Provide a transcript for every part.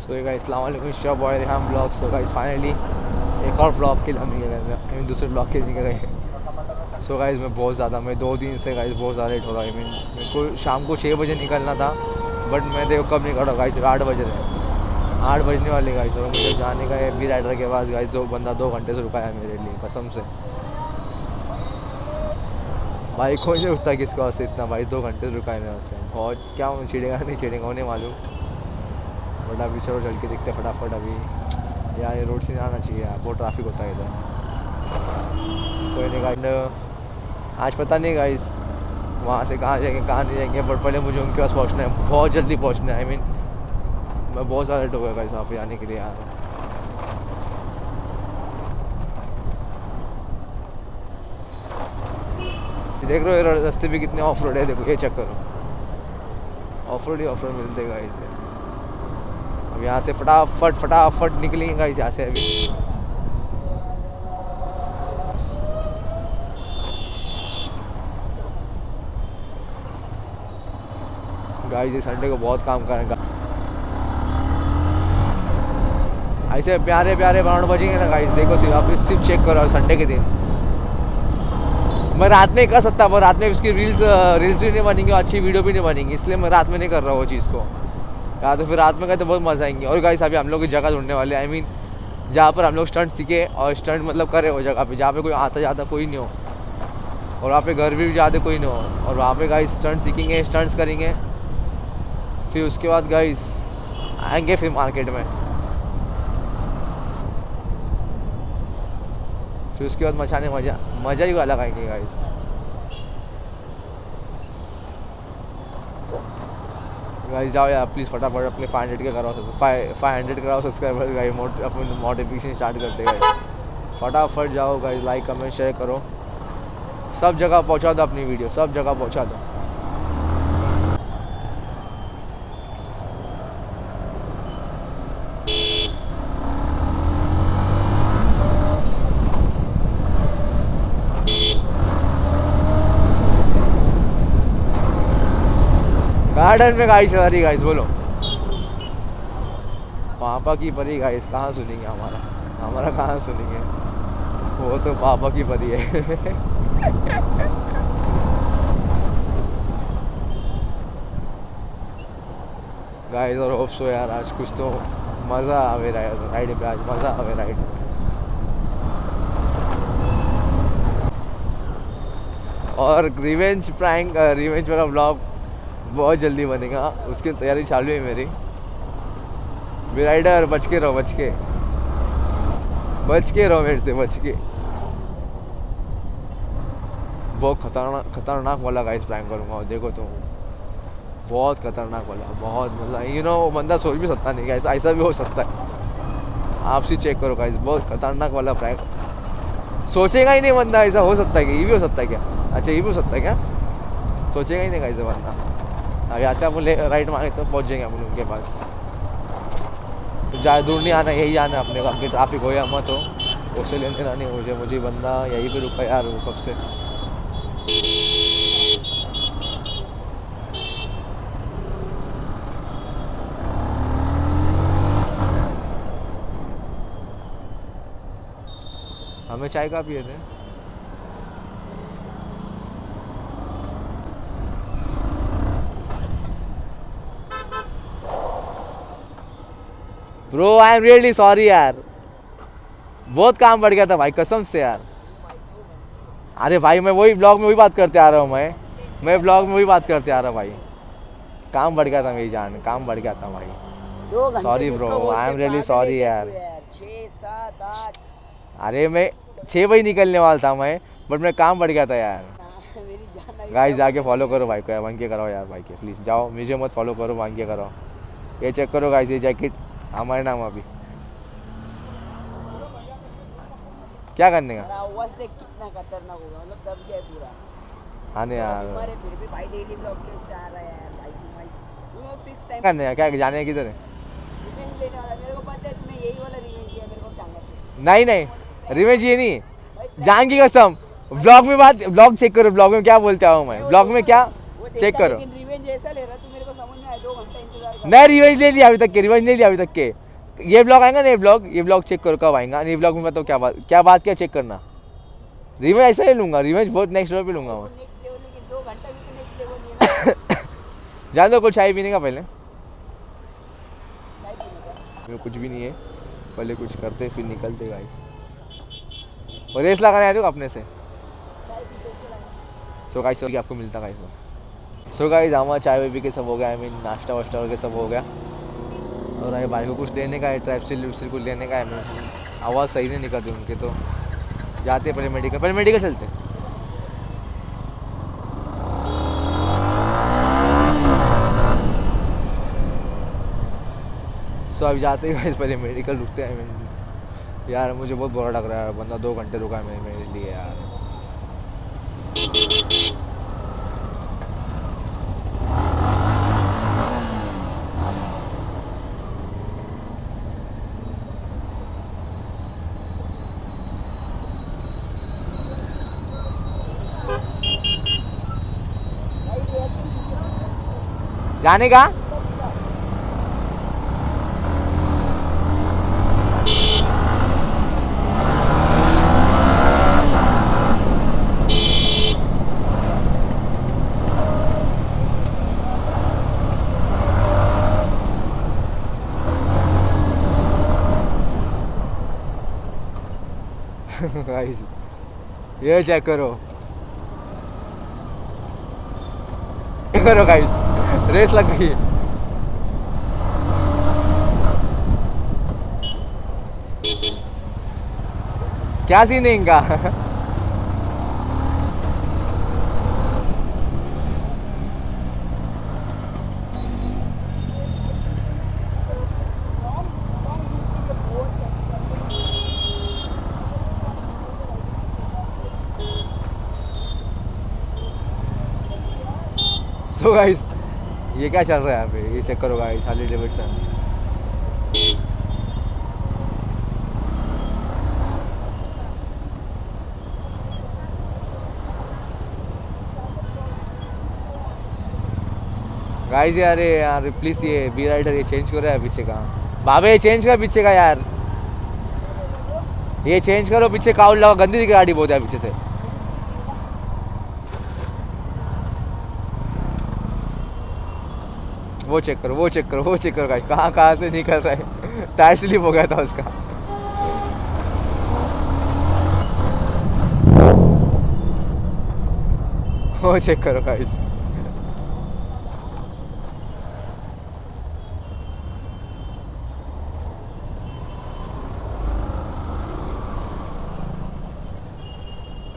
So guys अस्सलाम वालेकुम show boy Rehan blog. So guys finally एक और ब्लॉग के लिए हम निकल गए, दूसरे ब्लॉग के लिए निकल गए। सो गाइस मैं बहुत ज़्यादा, मैं 2 दिन से गाइस बहुत ज़्यादा लेट हो रहा है। मेरे को शाम को 6 बजे निकलना था, बट मैं देखो कब निकल रहा गाइस, 8 बज रहे हैं, 8 बजने वाले गाइस। और मुझे जाने का है बी राइडर के पास गाइस। दो बंदा 2 घंटे से रुका है मेरे लिए, कसम से भाई कोई नहीं रुकता किसके पास से इतना भाई, 2 घंटे से रुका है मेरे पास। और क्या छिड़ेगा नहीं छिड़ेगा उन्हें मालूम, बट अभी चलो चल के देखते फटाफट। अभी यार ये रोड से आना चाहिए यार, बहुत ट्रैफिक होता है इधर। कोई नहीं गाइस, आज पता नहीं गाइस वहाँ से कहाँ जाएंगे कहाँ नहीं जाएंगे, बट पहले मुझे उनके पास पहुँचना है, बहुत जल्दी पहुँचना है। आई मीन मैं बहुत ज़्यादा लेट हो गया गाइस वहाँ पे जाने के लिए यार। देख रहे हो रास्ते भी कितने ऑफ रोड है, देखो ये चेक करो, of road he of road मिलते गाइस। अब यहाँ से फटाफट निकलेंगे गाइस यहाँ से अभी। गाइस ये संडे को बहुत काम करेंगे, ऐसे प्यारे प्यारे बाउंड बजेंगे ना गाइस। देखो सिर्फ चेक करो संडे के दिन। मैं रात में कर सकता, पर रात में उसकी रील्स भी नहीं बनेंगी, अच्छी वीडियो भी नहीं बनेंगी, इसलिए मैं रात में नहीं कर रहा वो चीज़ को। या तो फिर रात में गए तो बहुत मज़ा आएंगे। और गाइस अभी हम लोग की जगह ढूंढने वाले, आई मीन जहाँ पर हम लोग स्टंट सीखे और स्टंट मतलब करे वो जगह पे जहाँ पे कोई आता जाता कोई नहीं हो, और वहाँ पे घर भी ज़्यादा कोई नहीं हो, और वहाँ पे गाइस स्टंट सीखेंगे, स्टंट्स करेंगे। फिर उसके बाद गाइस आएंगे फिर मार्केट में, फिर उसके बाद मचाने मज़ा ही अलग आएंगे गाइस। गाइस जाओ यार प्लीज़ फटाफट अपने 500 के कराओ, 500 कराओ सब्सक्राइबर गाइस, अपने नोटिफिकेशन स्टार्ट करते गाइस। फटाफट जाओ गाइस, लाइक कमेंट शेयर करो, सब जगह पहुंचा दो अपनी वीडियो, सब जगह पहुंचा दो। गार्डन में गाइस आ रही गाइस, बोलो पापा की परी गाइस, कहाँ सुनेंगे हमारा कहाँ सुनेंगे, वो तो पापा की परी है। गाइस और होप सो यार आज कुछ तो मज़ा आवे राइड पे, आज मज़ा आवे राइड। और रिवेंज वाला ब्लॉग बहुत जल्दी बनेगा, उसकी तैयारी चालू है मेरी। बी राइडर बच के रहो मेरे से, बच के। बहुत खतरनाक वाला गाइस प्रैंक करूँगा, और देखो तो बहुत खतरनाक वाला, बहुत मतलब बंदा सोच भी सकता नहीं गाइस, ऐसा भी हो सकता है। आप सी चेक करो गाइस, बहुत खतरनाक वाला प्रैंक, सोचेगा ही नहीं बंदा ऐसा हो सकता है कि ये भी हो सकता है क्या, अच्छा ये भी हो सकता है क्या, सोचेगा ही नहीं गाइस बंदा। यहाँ से अपन राइट मांगे तो पहुँच जाएंगे अपन उनके पास। ज़्यादा दूर नहीं आना, यही आना अपने को, अपनी ट्रैफिक हो या मत हो उससे लेने देना नहीं मुझे बंदा यहीं पे रुका यार वो कब से। हमें चाय का पिए थे। Bro I am really sorry यार, बहुत काम बढ़ गया था भाई कसम से यार। अरे भाई मैं वही ब्लॉग में वही बात करते आ रहा हूँ, मैं ब्लॉग में वही बात करते आ रहा हूँ भाई, काम बढ़ गया था मेरी जान, काम बढ़ गया था भाई। Sorry bro, I am really sorry यार। 6, 7, 8 अरे मैं 6 बजे निकलने वाला था मैं, बट मैं काम बढ़ गया था यार। गाइस जाके फॉलो करो भाई को, वांगे कराओ यार भाई के, प्लीज़ जाओ, मुझे मत फॉलो करो, वांगे कराओ। ये चेक करो गाइस, ये जैकेट हमारे नाम अभी क्या करने का, आवाज देख कितना खतरनाक होगा, मतलब दब गया पूरा। हाँ नहीं यार, फिर भी भाई डेली ब्लॉग से आ रहा है यार भाई, तुम्हारी फिक्स टाइम करने का क्या जाने का किधर है, रिवेंज लेने वाला मेरे को पता है, तुम्हें यही वाला रिवेंज दिया मेरे को सांगा। नहीं रिवेंज ये नहीं, जान की कसम। ब्लॉग चेक करो, ब्लॉग में क्या बोलते हूँ मैं, ब्लॉग में क्या चेक करो। रिवेंज ऐसा ले रहा तू, मेरे को समझ में आया, 2 घंटा इंतजार नहीं रिवेंज ले लिया अभी तक के, रिवेंज नहीं लिया अभी तक के। ये ब्लॉग आएगा ना, ये ब्लॉग चेक करो कब आएगा। ये ब्लॉग में बताओ क्या बात क्या चेक करना। रिवेंज ऐसा ही लूंगा, रिवेंज बहुत नेक्स्ट लेवल पे लूंगा मैं। नेक्स्ट लेवल लेकिन 2 घंटा भी तो नेक्स्ट लेवल ही है ना। जान दो कुछ चाय पीने का पहले। चाय पीने का कुछ भी नहीं है, पहले कुछ करते फिर निकलते गाइस। और रेस लगाने आए थे अपने से। चाय पीते चला। सो गाइस आपको मिलता गाइस। सो गाइस हमारा चाय वाय पी के सब हो गया, आई मीन नाश्ता वाश्ता करके सब हो गया। और अरे भाई को कुछ लेने का है, ट्राइप्सिल कुछ लेने का है। मैं आवाज़ सही नहीं निकलती उनके, तो जाते पहले मेडिकल चलते। सो अभी जाते ही गाइस पहले मेडिकल रुकते हैं। यार मुझे बहुत बुरा लग रहा है, बंदा 2 घंटे रुका है मेरे लिए यार। जाने का गाइस ये चेक करो गाइस, रेस लग गई है। क्या सीन है इनका? सो गाइस ये क्या चल रहा है यहाँ पे, ये चेक करो गाइस, हार्ली डेविडसन। गाइस यार प्लीज ये बी राइडर ये चेंज करो यार पीछे का। बाबे ये चेंज कर पीछे का यार, ये चेंज करो पीछे काउल लगा, गंदी दिख गाड़ी बहुत है पीछे से। वो चेक करो गाइस, कहाँ से निकल रहा है। टायर स्लिप हो गया था उसका। वो चेक करो गाइस।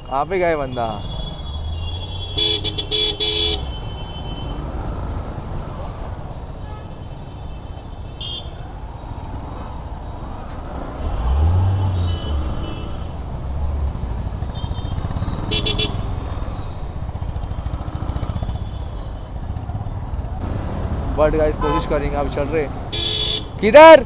कहाँ पे गए बंदा? बट गाइस कोशिश करेंगे, अब चल रहे किधर?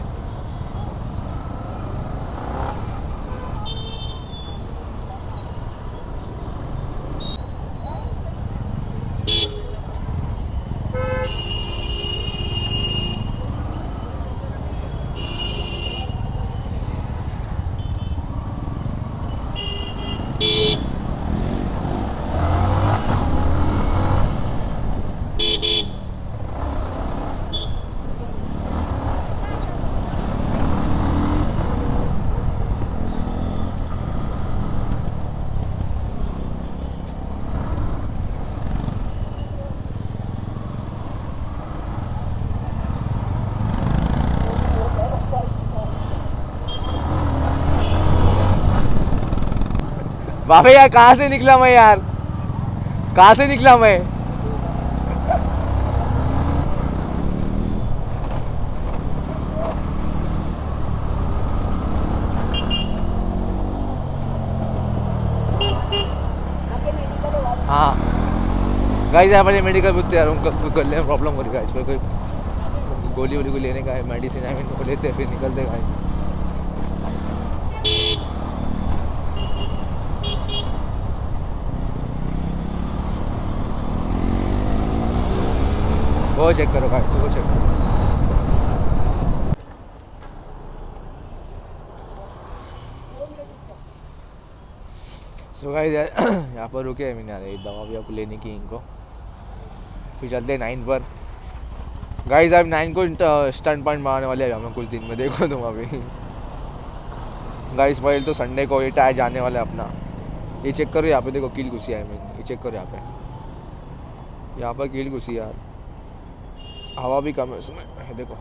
बाबे यार कहाँ से निकला मैं यार, कहाँ से निकला मैं? हाँ गाइस यहाँ पर मेडिकल बुकते यार, उनको गले में प्रॉब्लम हो रही है, इसमें कोई गोली वोली को लेने का है, मेडिसिन आई मीन वो लेते फिर निकलते गाइस। वो चेक करो गाइस, वो चेक करो। सो गाइस यहाँ पर रुके हैं मैंने एक दवा भी आपको लेने की इनको, फिर चलते हैं 9 पर। गाइस अब 9 को स्टंट पॉइंट मारने वाले हैं हमें कुछ दिन में, देखो तुम अभी। गाइस पहले तो संडे को ये टायर जाने वाला है अपना। ये चेक करो यहाँ पे, देखो कील घुसी है मैंने, ये चेक करो यहाँ पर कील घुसी यार, हवा भी कम है उसमें। देखो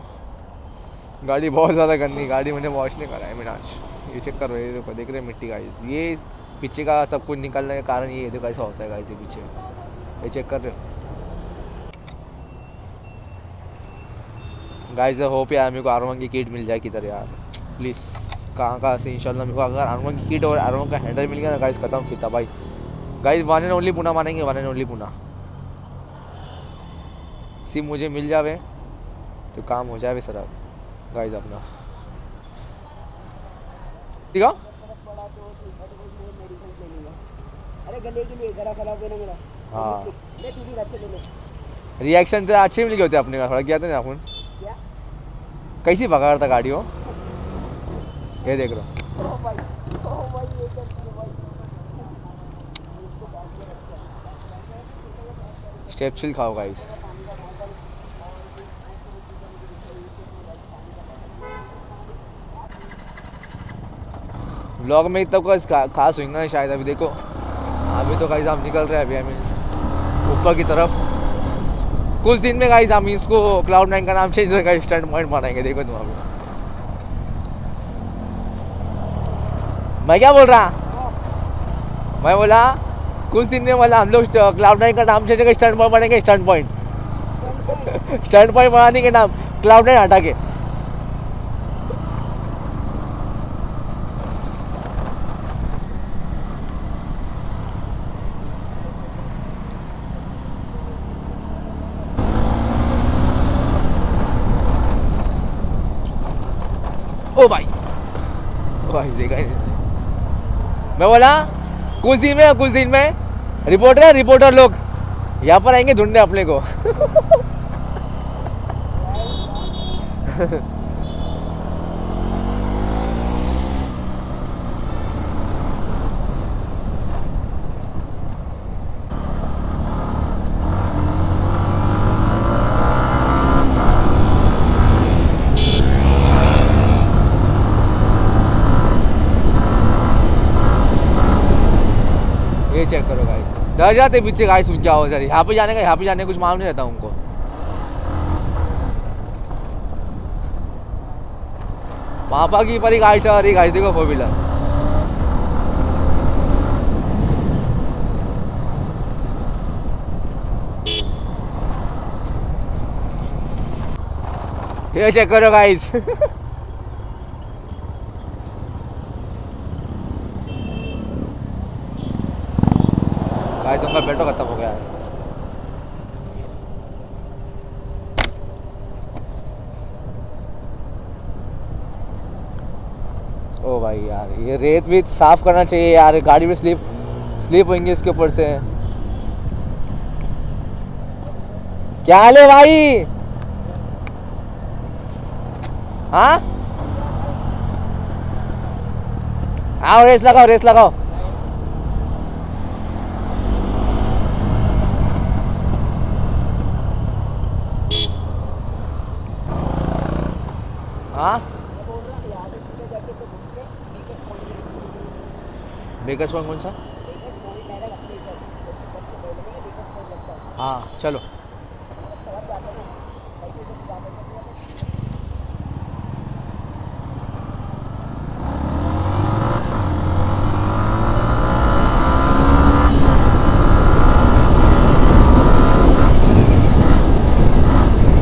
गाड़ी बहुत ज़्यादा गंदी, गाड़ी मैंने वॉश नहीं करा है मैंने आज। ये चेक करो, ये देखो देख रहे मिट्टी गाइस, ये पीछे का सब कुछ निकलने का कारण ये देखो ऐसा होता है गाइस, ये पीछे ये चेक कर रहे हो गाइस। होप यार मेरे को R1 की किट मिल जाए किधर यार प्लीज़, कहाँ से इंशाल्लाह मेरे को अगर R1 की किट और R1 का हैंडल मिल गया ना गाइस, खत्म फिर था भाई। Guys one and only Pune मानेंगे, वन एंड ओनली पुणे। सिम मुझे मिल जावे तो काम हो जाए सर गाइस अपना, ठीक है। अरे गले के लिए गला खराब है ना मेरा। हाँ ले तू भी अच्छे ले ले। रिएक्शन तो अच्छे मिल गए होते अपने का, थोड़ा किया था ना अपन। क्या कैसी भगा रहा था गाड़ी वो, ये देख लो। ओ भाई ये कर भाई। स्टेप चिल खाओ गाइस। व्लॉग में इतना कुछ खास होगा शायद। अभी देखो अभी तो गाइस हम निकल रहे हैं अभी हमें ऊपर की तरफ। कुछ दिन में गाइस हम इसको Cloud9 का नाम चेंज करके स्टंट पॉइंट मारेंगे, देखो तुम अभी। मैं क्या बोल रहा, मैं बोला कुछ दिन में बोला हम लोग Cloud9 का नाम चेंज करके स्टंट पॉइंट मारेंगे, स्टंट पॉइंट स्टंट पॉइंट बनाने के नाम Cloud9 हटा के। ओ भाई देखा ही नहीं। मैं बोला कुछ दिन में रिपोर्टर लोग यहाँ पर आएंगे ढूंढने अपने को। ये चेक करो गाइस, डर जाते पीछे गाइस सुन क्या हो जाए। यहाँ पे जाने कुछ मालूम नहीं रहता उनको। पापा की परी गाइस आ रही गाइस, देखो 4 व्हीलर। ये चेक करो गाइस। गाइस उनका पेट्रोल खत्म हो गया है। ओ भाई यार ये रेत भी साफ करना चाहिए यार, गाड़ी में स्लिप होंगे इसके ऊपर से। क्या हाल है भाई? हाँ आओ रेस लगाओ। हाँ बेकर्स पॉइंट कौन सा? हाँ चलो।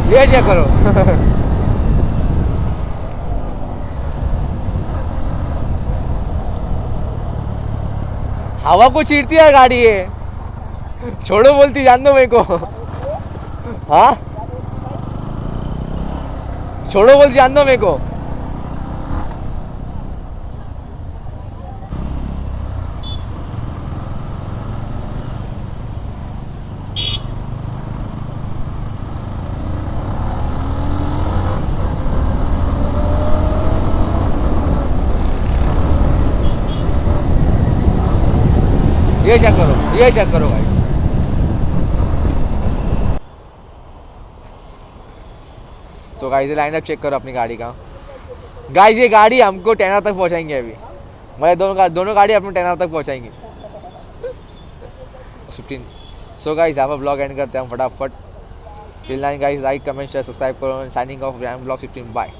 ये क्या करो। हवा को चीरती है गाड़ी ये, छोड़ो बोलती जान दो मेरे को। हाँ छोड़ो बोलती जान दो मेरे को। ये चेक करो गाइस। सो गाइस ये लाइनअप चेक करो अपनी गाड़ी का। गाइस ये गाड़ी हमको 10 तक पहुंचाएंगे अभी, मतलब दोनों गाड़ी अपने 10 तक पहुंचाएंगे 15। सो गाइस यहाँ पर ब्लॉग एंड करते हैं हम फटाफट। Till then guys like comment share subscribe करो। Signing off blog 15 bye.